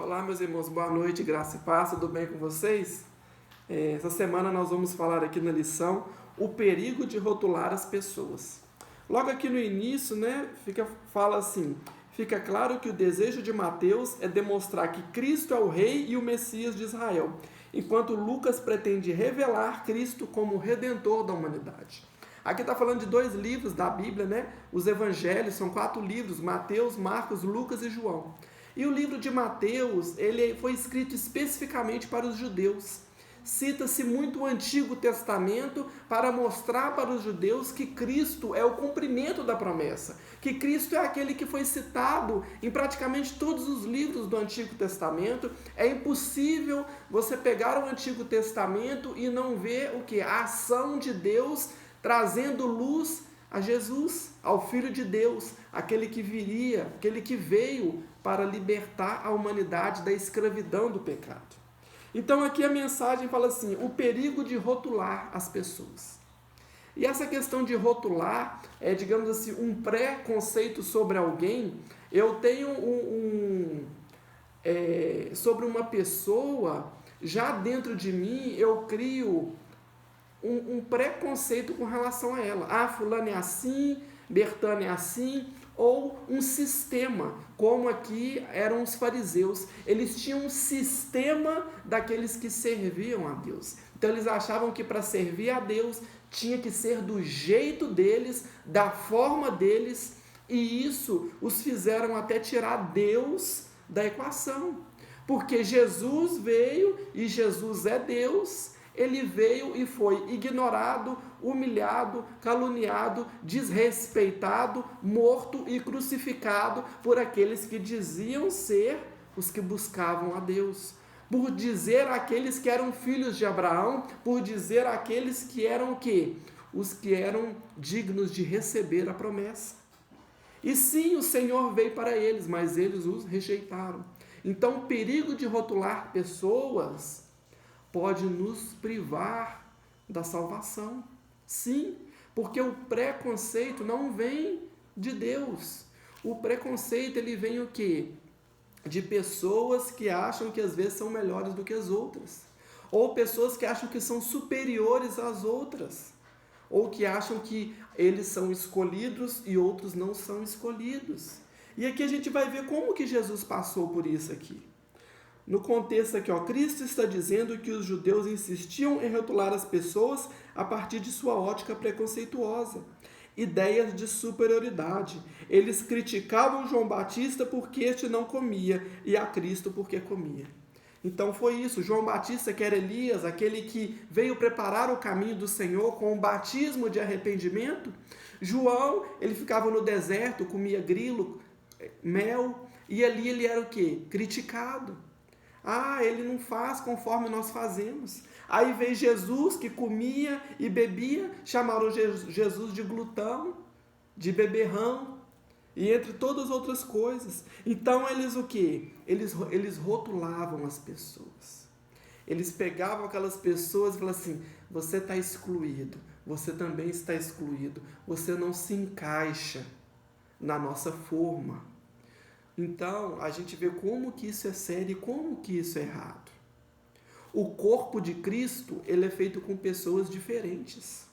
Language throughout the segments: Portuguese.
Olá, meus irmãos, boa noite, graça e paz, tudo bem com vocês? Essa semana nós vamos falar aqui na lição o perigo de rotular as pessoas. Logo aqui no início, fala assim: fica claro que o desejo de Mateus é demonstrar que Cristo é o Rei e o Messias de Israel, enquanto Lucas pretende revelar Cristo como o Redentor da humanidade. Aqui está falando de dois livros da Bíblia, Os Evangelhos, são 4 livros: Mateus, Marcos, Lucas e João. E o livro de Mateus, ele foi escrito especificamente para os judeus. Cita-se muito o Antigo Testamento para mostrar para os judeus que Cristo é o cumprimento da promessa, que Cristo é aquele que foi citado em praticamente todos os livros do Antigo Testamento. É impossível você pegar o Antigo Testamento e não ver o que? A ação de Deus trazendo luz a Jesus, ao Filho de Deus, aquele que viria, aquele que veio para libertar a humanidade da escravidão do pecado. Então aqui a mensagem fala assim: o perigo de rotular as pessoas. E essa questão de rotular é, digamos assim, um pré-conceito sobre alguém. Eu tenho sobre uma pessoa, já dentro de mim eu crio um preconceito com relação a ela. Ah, fulano é assim, Bertano é assim, ou um sistema, como aqui eram os fariseus. Eles tinham um sistema daqueles que serviam a Deus. Então eles achavam que para servir a Deus tinha que ser do jeito deles, da forma deles, e isso os fizeram até tirar Deus da equação. Porque Jesus veio e Jesus é Deus. Ele veio e foi ignorado, humilhado, caluniado, desrespeitado, morto e crucificado por aqueles que diziam ser os que buscavam a Deus. Por dizer aqueles que eram filhos de Abraão, por dizer aqueles que eram o quê? Os que eram dignos de receber a promessa. E sim, o Senhor veio para eles, mas eles os rejeitaram. Então, o perigo de rotular pessoas pode nos privar da salvação. Sim, porque o preconceito não vem de Deus. O preconceito, ele vem o quê? De pessoas que acham que às vezes são melhores do que as outras. Ou pessoas que acham que são superiores às outras. Ou que acham que eles são escolhidos e outros não são escolhidos. E aqui a gente vai ver como que Jesus passou por isso aqui. No contexto aqui, Cristo está dizendo que os judeus insistiam em rotular as pessoas a partir de sua ótica preconceituosa, ideias de superioridade. Eles criticavam João Batista porque este não comia e a Cristo porque comia. Então foi isso, João Batista, que era Elias, aquele que veio preparar o caminho do Senhor com o batismo de arrependimento. João, ele ficava no deserto, comia grilo, mel, e ali ele era o quê? Criticado. Ah, ele não faz conforme nós fazemos. Aí veio Jesus, que comia e bebia, chamaram Jesus de glutão, de beberrão, e entre todas as outras coisas. Então eles o quê? Eles rotulavam as pessoas. Eles pegavam aquelas pessoas e falavam assim: você está excluído, você também está excluído, você não se encaixa na nossa forma. Então, a gente vê como que isso é sério e como que isso é errado. O corpo de Cristo, ele é feito com pessoas diferentes.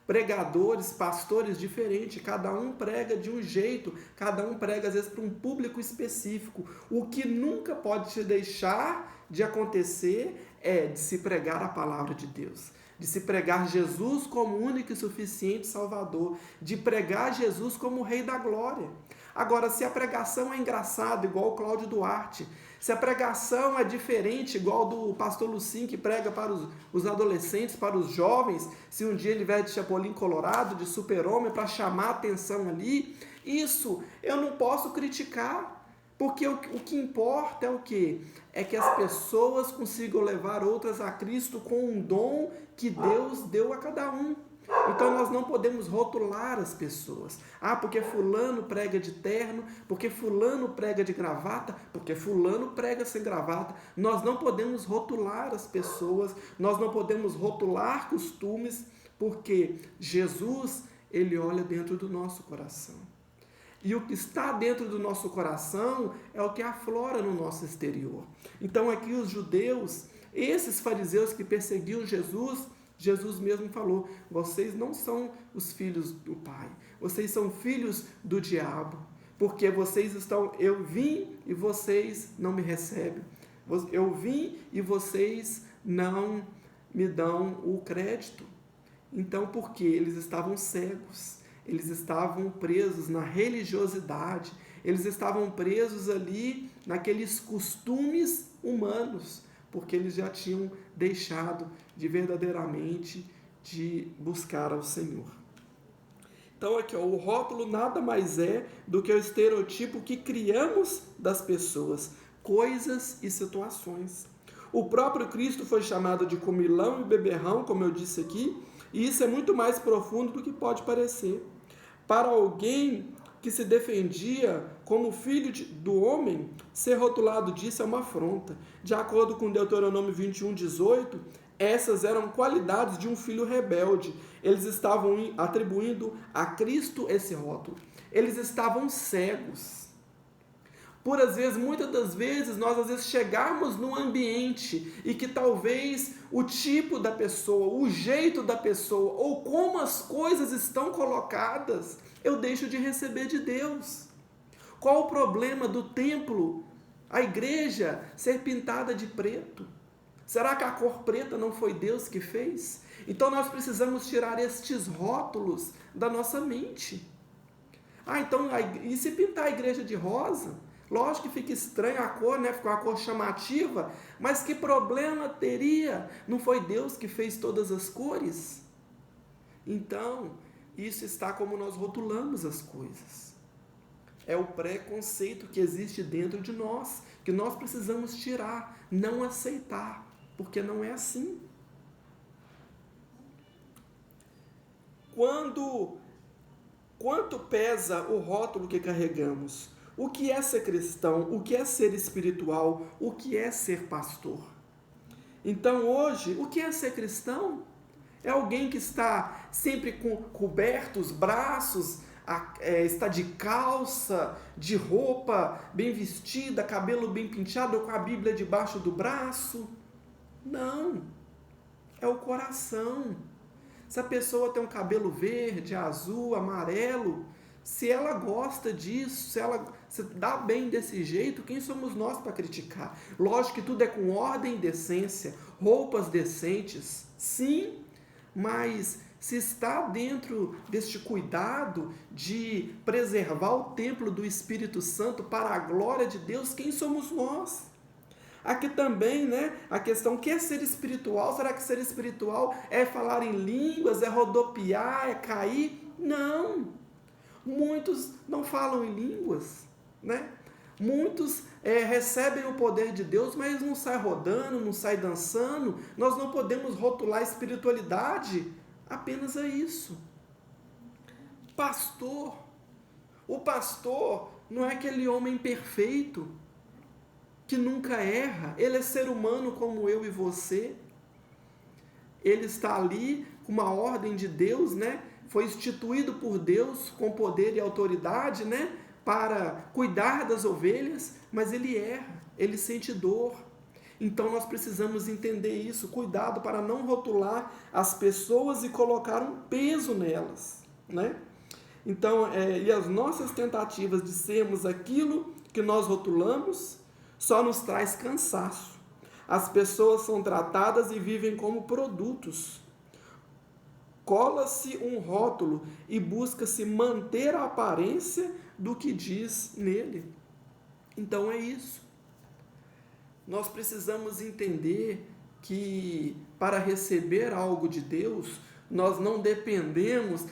Pregadores, pastores diferentes, cada um prega de um jeito, cada um prega às vezes para um público específico. O que nunca pode te deixar de acontecer é de se pregar a palavra de Deus, de se pregar Jesus como único e suficiente Salvador, de pregar Jesus como o Rei da Glória. Agora, se a pregação é engraçada, igual o Cláudio Duarte, se a pregação é diferente, igual do pastor Lucinho, que prega para os adolescentes, para os jovens, se um dia ele vier de Chapolin Colorado, de Super-Homem, para chamar a atenção ali, isso eu não posso criticar, porque o que importa é o quê? É que as pessoas consigam levar outras a Cristo com um dom que Deus deu a cada um. Então nós não podemos rotular as pessoas. Ah, porque fulano prega de terno, porque fulano prega de gravata, porque fulano prega sem gravata. Nós não podemos rotular as pessoas, nós não podemos rotular costumes, porque Jesus, ele olha dentro do nosso coração. E o que está dentro do nosso coração é o que aflora no nosso exterior. Então aqui os judeus, esses fariseus que perseguiam Jesus, Jesus mesmo falou: vocês não são os filhos do Pai, vocês são filhos do diabo, porque vocês estão, eu vim e vocês não me recebem, eu vim e vocês não me dão o crédito. Então, porque eles estavam cegos, eles estavam presos na religiosidade, eles estavam presos ali naqueles costumes humanos, porque eles já tinham deixado de verdadeiramente de buscar ao Senhor. Então aqui, ó, o rótulo nada mais é do que o estereotipo que criamos das pessoas, coisas e situações. O próprio Cristo foi chamado de comilão e beberrão, como eu disse aqui, e isso é muito mais profundo do que pode parecer. Para alguém que se defendia como filho do homem, ser rotulado disso é uma afronta. De acordo com Deuteronômio 21:18, essas eram qualidades de um filho rebelde. Eles estavam atribuindo a Cristo esse rótulo. Eles estavam cegos. Muitas das vezes, nós às vezes chegarmos num ambiente e que talvez o tipo da pessoa, o jeito da pessoa, ou como as coisas estão colocadas, eu deixo de receber de Deus. Qual o problema do templo, a igreja, ser pintada de preto? Será que a cor preta não foi Deus que fez? Então nós precisamos tirar estes rótulos da nossa mente. Então, e se pintar a igreja de rosa? Lógico que fica estranha a cor, né? Ficou uma cor chamativa, mas que problema teria? Não foi Deus que fez todas as cores? Então, isso está como nós rotulamos as coisas. É o preconceito que existe dentro de nós, que nós precisamos tirar, não aceitar, porque não é assim. Quanto pesa o rótulo que carregamos? O que é ser cristão? O que é ser espiritual? O que é ser pastor? Então hoje, o que é ser cristão? É alguém que está sempre coberto os braços, está de calça, de roupa bem vestida, cabelo bem penteado, com a Bíblia debaixo do braço? Não, é o coração. Se a pessoa tem um cabelo verde, azul, amarelo, se ela gosta disso, se ela se dá bem desse jeito, quem somos nós para criticar? Lógico que tudo é com ordem e decência, roupas decentes, sim, mas se está dentro deste cuidado de preservar o templo do Espírito Santo para a glória de Deus, quem somos nós? Aqui também, né, a questão, o que é ser espiritual? Será que ser espiritual é falar em línguas, é rodopiar, é cair? Não! Muitos não falam em línguas, né? Muitos recebem o poder de Deus, mas não saem rodando, não saem dançando. Nós não podemos rotular a espiritualidade apenas a isso. Pastor, o pastor não é aquele homem perfeito, que nunca erra. Ele é ser humano como eu e você. Ele está ali com uma ordem de Deus, né? Foi instituído por Deus com poder e autoridade, né? Para cuidar das ovelhas, mas ele erra, ele sente dor. Então nós precisamos entender isso, cuidado para não rotular as pessoas e colocar um peso nelas, né? Então, e as nossas tentativas de sermos aquilo que nós rotulamos só nos traz cansaço. As pessoas são tratadas e vivem como produtos. Cola-se um rótulo e busca-se manter a aparência do que diz nele. Então é isso. Nós precisamos entender que para receber algo de Deus, nós não dependemos,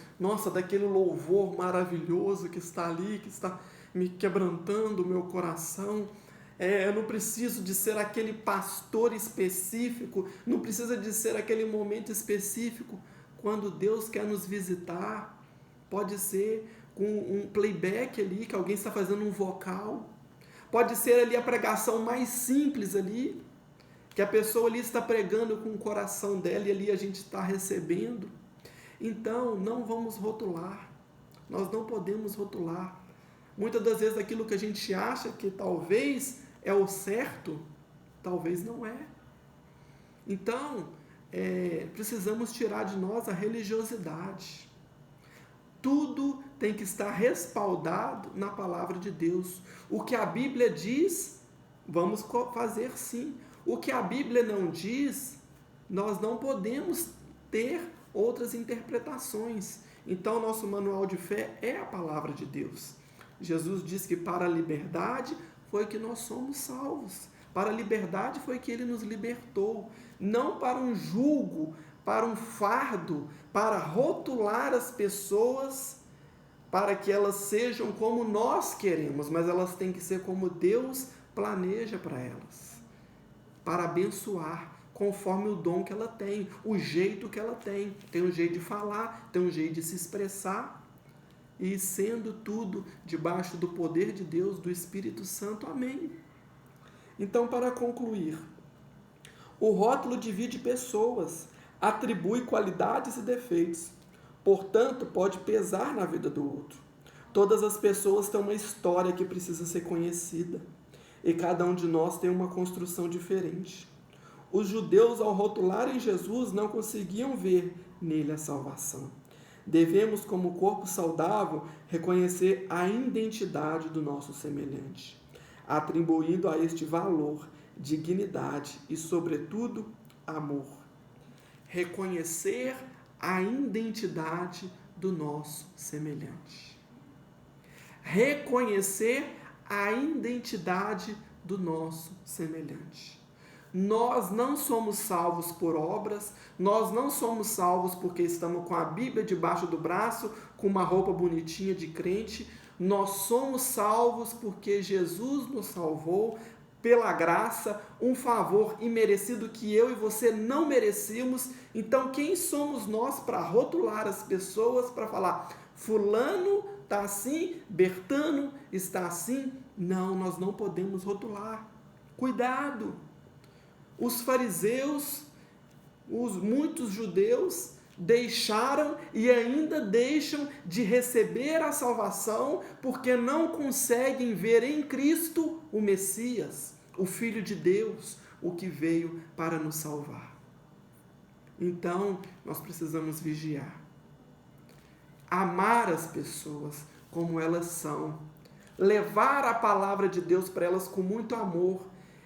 daquele louvor maravilhoso que está ali, que está me quebrantando o meu coração. Eu não preciso de ser aquele pastor específico, não precisa de ser aquele momento específico. Quando Deus quer nos visitar, pode ser com um playback ali, que alguém está fazendo um vocal, pode ser ali a pregação mais simples ali, que a pessoa ali está pregando com o coração dela e ali a gente está recebendo. Então, não vamos rotular, nós não podemos rotular. Muitas das vezes aquilo que a gente acha que talvez é o certo, talvez não é. Então, precisamos tirar de nós a religiosidade. Tudo tem que estar respaldado na palavra de Deus. O que a Bíblia diz, vamos fazer sim. O que a Bíblia não diz, nós não podemos ter outras interpretações. Então, nosso manual de fé é a palavra de Deus. Jesus diz que para a liberdade foi que nós somos salvos. Para a liberdade foi que Ele nos libertou. Não para um julgo, para um fardo, para rotular as pessoas, para que elas sejam como nós queremos, mas elas têm que ser como Deus planeja para elas. Para abençoar, conforme o dom que ela tem, o jeito que ela tem. Tem um jeito de falar, tem um jeito de se expressar. E sendo tudo debaixo do poder de Deus, do Espírito Santo. Amém. Então, para concluir, o rótulo divide pessoas, atribui qualidades e defeitos. Portanto, pode pesar na vida do outro. Todas as pessoas têm uma história que precisa ser conhecida. E cada um de nós tem uma construção diferente. Os judeus, ao rotularem Jesus, não conseguiam ver nele a salvação. Devemos, como corpo saudável, reconhecer a identidade do nosso semelhante, atribuindo a este valor, dignidade e, sobretudo, amor. Reconhecer a identidade do nosso semelhante. Reconhecer a identidade do nosso semelhante. Nós não somos salvos por obras, nós não somos salvos porque estamos com a Bíblia debaixo do braço, com uma roupa bonitinha de crente. Nós somos salvos porque Jesus nos salvou pela graça, um favor imerecido que eu e você não merecíamos. Então, quem somos nós para rotular as pessoas, para falar, fulano está assim, Bertano está assim? Não, nós não podemos rotular. Cuidado! Os fariseus, muitos judeus, deixaram e ainda deixam de receber a salvação porque não conseguem ver em Cristo o Messias, o Filho de Deus, o que veio para nos salvar. Então, nós precisamos vigiar. Amar as pessoas como elas são. Levar a palavra de Deus para elas com muito amor.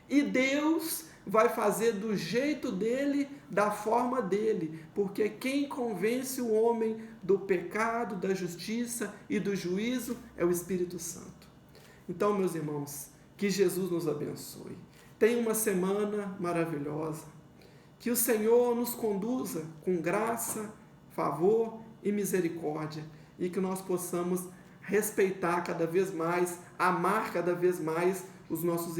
E Deus vai fazer do jeito dele, da forma dele, porque quem convence o homem do pecado, da justiça e do juízo é o Espírito Santo. Então, meus irmãos, que Jesus nos abençoe. Tenha uma semana maravilhosa. Que o Senhor nos conduza com graça, favor e misericórdia e que nós possamos respeitar cada vez mais, amar cada vez mais os nossos